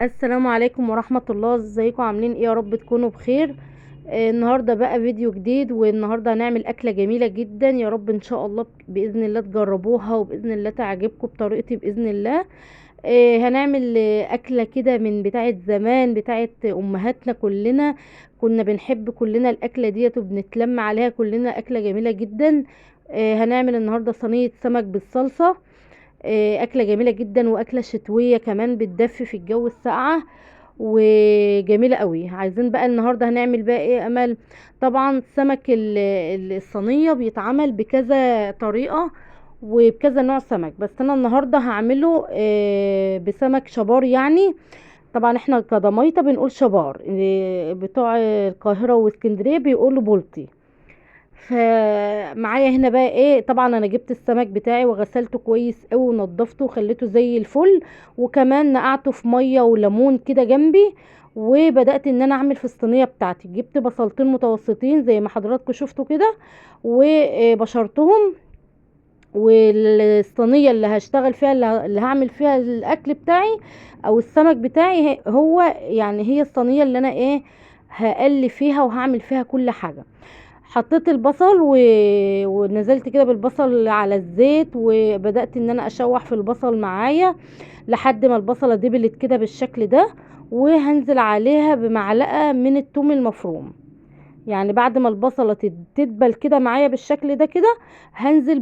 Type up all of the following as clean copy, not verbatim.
السلام عليكم ورحمة الله. ازيكم عاملين ايه؟ يا رب تكونوا بخير. النهاردة بقى فيديو جديد، والنهاردة هنعمل أكلة جميلة جدا. يا رب ان شاء الله بإذن الله تجربوها، وبإذن الله تعجبكم بطريقتي بإذن الله. هنعمل أكلة كده من بتاعة زمان، بتاعة أمهاتنا كلنا. كنا بنحب كلنا الأكلة ديت وبنتلم عليها كلنا، أكلة جميلة جدا. هنعمل النهاردة صينية سمك بالصلصة. أكلة جميلة جدا، وأكلة شتوية كمان بتدفي في الجو الساقعة، وجميلة قوي. عايزين بقى النهاردة هنعمل بقى ايه يا امل؟ طبعا سمك الصينية بيتعمل بكذا طريقة وبكذا نوع سمك، بس انا النهاردة هعمله بسمك شبار يعني. طبعا احنا كضميطة بنقول شبار، بتوع القاهرة واسكندرية بيقولوا بلطي. فمعايا هنا بقى ايه، طبعا انا جبت السمك بتاعي وغسلته كويس قوي ونضفته وخليته زي الفل، وكمان نقعته في ميه وليمون كده جنبي. وبدات ان انا اعمل في الصينيه بتاعتي. جبت بصلتين متوسطين زي ما حضراتكم شفتوا كده، وبشرتهم. والصينيه اللي هشتغل فيها، اللي هعمل فيها الاكل بتاعي او السمك بتاعي، هو يعني هي الصينيه اللي انا ايه هقلي فيها وهعمل فيها كل حاجه. حطيت البصل ونزلت كده بالبصل على الزيت، وبدأت ان انا اشوح في البصل معايا لحد ما البصلة دبلت كده بالشكل ده. وهنزل عليها بمعلقة من الثوم المفروم. يعني بعد ما البصلة تدبل كده معايا بالشكل ده كده، هنزل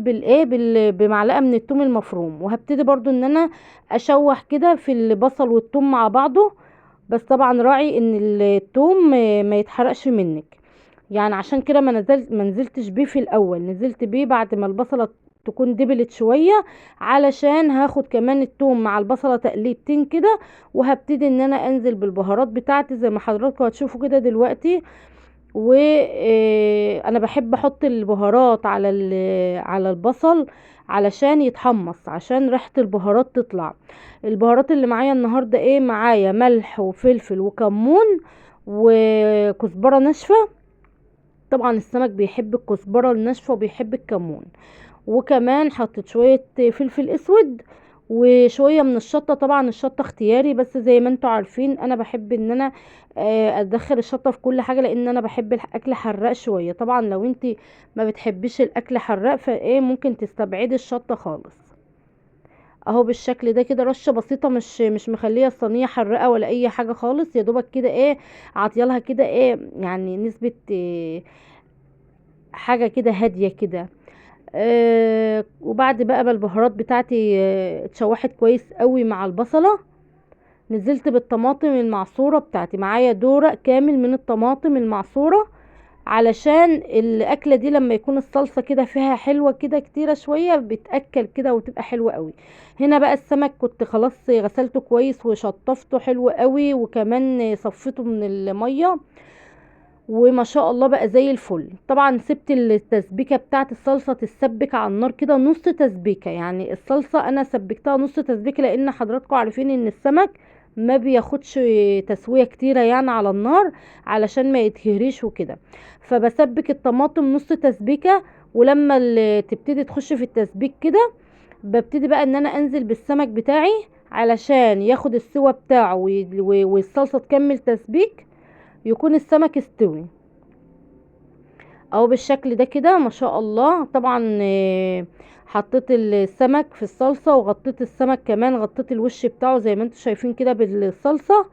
بمعلقة من الثوم المفروم، وهبتدي برضو ان انا اشوح كده في البصل والثوم مع بعضه. بس طبعا راعي ان الثوم ما يتحرقش منك. يعني عشان كده ما نزلتش بيه في الاول، نزلت بيه بعد ما البصله تكون دبلت شويه، علشان هاخد كمان التوم مع البصله تقليبتين كده. وهبتدي ان انا انزل بالبهارات بتاعتي زي ما حضراتكم هتشوفوا كده دلوقتي. وانا بحب احط البهارات على البصل علشان يتحمص، عشان ريحه البهارات تطلع. البهارات اللي معايا النهارده ايه؟ معايا ملح وفلفل وكمون وكزبره ناشفه. طبعا السمك بيحب الكزبره الناشفه وبيحب الكمون. وكمان حطيت شويه فلفل اسود وشويه من الشطه. طبعا الشطه اختياري، بس زي ما انتوا عارفين انا بحب ان انا ادخل الشطه في كل حاجه، لان انا بحب الاكل حراق شويه. طبعا لو انت ما بتحبيش الاكل حراق فايه ممكن تستبعدي الشطه خالص. اهو بالشكل ده كده، رشه بسيطه، مش مخليه الصينيه حراقه ولا اي حاجه خالص، يا دوبك كده ايه عطيالها كده ايه يعني نسبه حاجة كده هادية كده. وبعد بقى ما البهارات بتاعتي اتشوحت كويس قوي مع البصلة، نزلت بالطماطم المعصورة بتاعتي. معايا دورق كامل من الطماطم المعصورة، علشان الأكلة دي لما يكون الصلصة كده فيها حلوة كده كتيرة شوية بتأكل كده وتبقى حلوة قوي. هنا بقى السمك كنت خلاص غسلته كويس وشطفته حلو قوي، وكمان صفيته من المية، وما شاء الله بقى زي الفل. طبعا سبت التسبيكه بتاعت الصلصه تتسبك على النار كده نص تسبيكه. يعني الصلصه انا سبكتها نص تسبيكه، لان حضراتكم عارفين ان السمك ما بياخدش تسويه كتيره يعني على النار، علشان ما يتهريش وكده. فبسبك الطماطم نص تسبيكه، ولما تبتدي تخش في التسبيك كده، ببتدي بقى ان انا انزل بالسمك بتاعي علشان ياخد السوا بتاعه والصلصه تكمل تسبيك، يكون السمك استوي. او بالشكل ده كده ما شاء الله. طبعا حطيت السمك في الصلصة، وغطيت السمك كمان، غطيت الوش بتاعه زي ما انتم شايفين كده بالصلصة.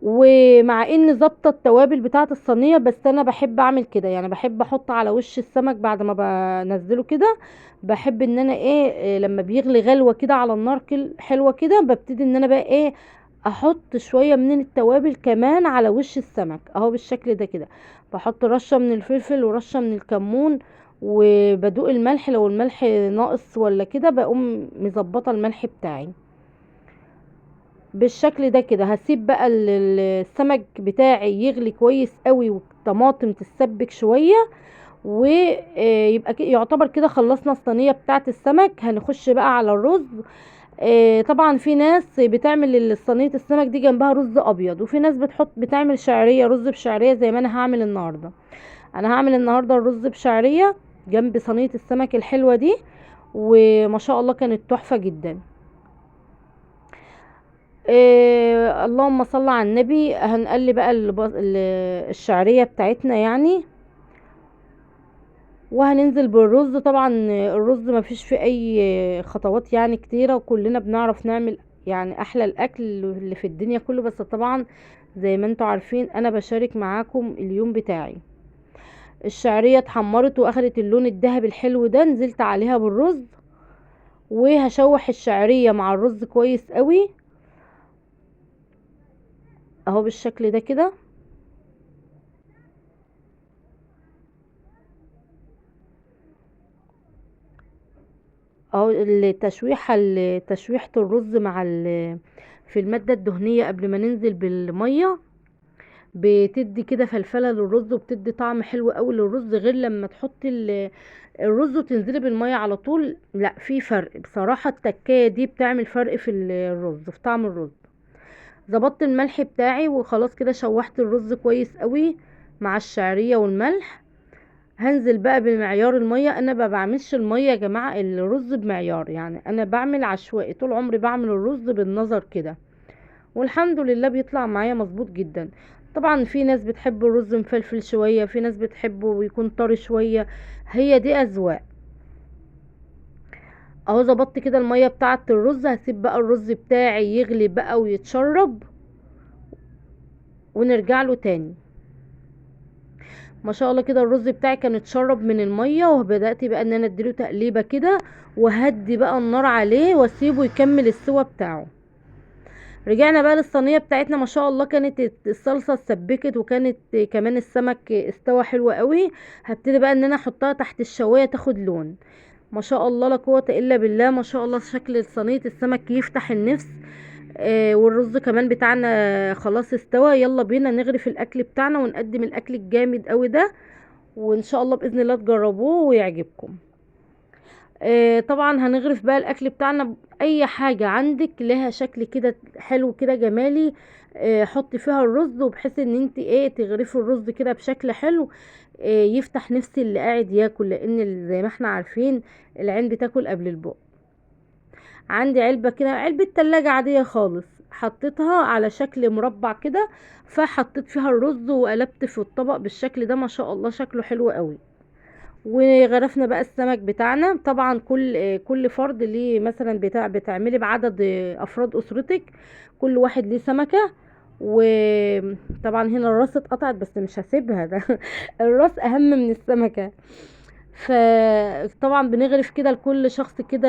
ومع ان ظابطه التوابل بتاعه الصينيه، بس انا بحب اعمل كده. يعني بحب احط على وش السمك بعد ما بنزله كده، بحب ان انا لما بيغلي غلوه كده على النار حلوه كده، ببتدي ان انا بقى احط شويه من التوابل كمان على وش السمك. اهو بالشكل ده كده، بحط رشه من الفلفل ورشه من الكمون، وبدوق الملح لو الملح ناقص ولا كده، بقوم مظبطه الملح بتاعي. بالشكل ده كده هسيب بقى السمك بتاعي يغلي كويس قوي، والطماطم تتسبك شوية، ويبقى يعتبر كده خلصنا الصينية بتاعة السمك. هنخش بقى على الرز. طبعا في ناس بتعمل صينية السمك دي جنبها رز ابيض، وفي ناس بتعمل شعرية، رز بشعرية زي ما انا هعمل النهاردة. انا هعمل النهاردة الرز بشعرية جنب صينية السمك الحلوة دي، وما شاء الله كانت تحفة جدا. اللهم صل على النبي. هنقلي بقى الشعرية بتاعتنا يعني، وهننزل بالرز. طبعا الرز ما فيش فيه اي خطوات يعني كتيرة، وكلنا بنعرف نعمل يعني احلى الاكل اللي في الدنيا كله. بس طبعا زي ما انتوا عارفين انا بشارك معاكم اليوم بتاعي. الشعرية اتحمرت واخدت اللون الذهبي الحلو ده، نزلت عليها بالرز، وهشوح الشعرية مع الرز كويس قوي اهو بالشكل ده كده. اهو تشويحة الرز مع في المادة الدهنية قبل ما ننزل بالمية بتدي كده فلفلة للرز، وبتدي طعم حلو قوي للرز، غير لما تحطي الرز وتنزلي بالمية على طول. لا، في فرق بصراحة. التكاية دي بتعمل فرق في الرز، في طعم الرز. ظبطت الملح بتاعي وخلاص كده، شوحت الرز كويس قوي مع الشعرية والملح. هنزل بقى بمعيار المية. انا ما بعملش المية يا جماعة الرز بمعيار، يعني انا بعمل عشوائي طول عمري، بعمل الرز بالنظر كده، والحمد لله بيطلع معايا مظبوط جدا. طبعا في ناس بتحب الرز مفلفل شوية، في ناس بتحبه ويكون طري شوية، هي دي اذواق. اهو ظبطت كده المية بتاعة الرز. هسيب بقى الرز بتاعي يغلي بقى ويتشرب، ونرجع له تاني. ما شاء الله كده الرز بتاعي كان اتشرب من المية، وبدأت بقى ان انا اديله تقليبة كده، وهدي بقى النار عليه واسيبه يكمل السوا بتاعه. رجعنا بقى للصينية بتاعتنا. ما شاء الله كانت الصلصة اتسبكت، وكانت كمان السمك استوى حلو قوي. هبتدي بقى ان انا احطها تحت الشواية تاخد لون. ما شاء الله لا قوة الا بالله. ما شاء الله شكل صينية السمك يفتح النفس. والرز كمان بتاعنا خلاص استوى. يلا بينا نغرف الاكل بتاعنا ونقدم الاكل الجامد قوي ده، وان شاء الله باذن الله تجربوه ويعجبكم. طبعا هنغرف بقى الاكل بتاعنا. اي حاجة عندك لها شكل كده حلو كده جمالي، حطي فيها الرز، وبحيث ان انت تغرفي الرز كده بشكل حلو، يفتح نفس اللي قاعد ياكل، لان زي ما احنا عارفين العين بتاكل قبل البق. عندي علبة كده، علبة تلاجة عادية خالص، حطيتها على شكل مربع كده، فحطيت فيها الرز وقلبت في الطبق بالشكل ده. ما شاء الله شكله حلو قوي. وغرفنا بقى السمك بتاعنا. طبعا كل فرد ليه مثلا بتعملي بعدد افراد اسرتك، كل واحد ليه سمكة. وطبعا هنا الراس اتقطعت بس مش هسيبها ده الراس اهم من السمكة. فطبعا بنغرف كده لكل شخص كده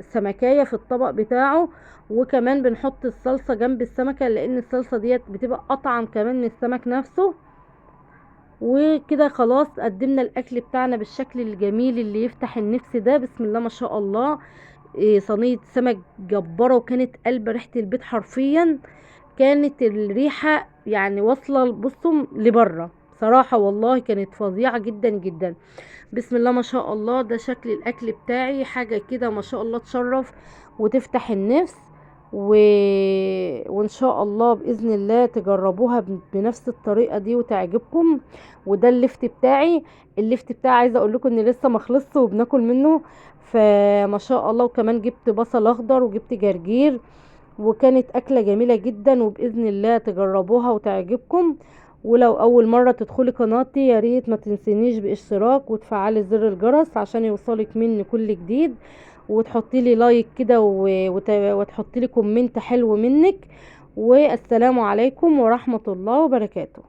سمكية في الطبق بتاعه. وكمان بنحط الصلصة جنب السمكة، لان الصلصة ديت بتبقى اطعم كمان من السمك نفسه. وكده خلاص قدمنا الاكل بتاعنا بالشكل الجميل اللي يفتح النفس ده. بسم الله ما شاء الله. صينية سمك جبارة، وكانت قلب ريحة البيت حرفيا. كانت الريحة يعني واصلة بصوا لبره، صراحة والله كانت فظيعة جدا جدا. بسم الله ما شاء الله. ده شكل الاكل بتاعي، حاجة كده ما شاء الله تشرف وتفتح النفس. و... وان شاء الله باذن الله تجربوها بنفس الطريقة دي وتعجبكم. وده الليفت بتاعي عايزة اقول لكم ان لسه ما خلصش وبناكل منه. فما شاء الله. وكمان جبت بصل اخضر وجبت جرجير، وكانت اكلة جميلة جدا، وباذن الله تجربوها وتعجبكم. ولو اول مرة تدخلي قناتي يا ريت ما تنسينيش باشتراك وتفعلي زر الجرس عشان يوصلك مني كل جديد، وتحطي لي لايك كده وتحطي لي كومنت حلو منك. والسلام عليكم ورحمة الله وبركاته.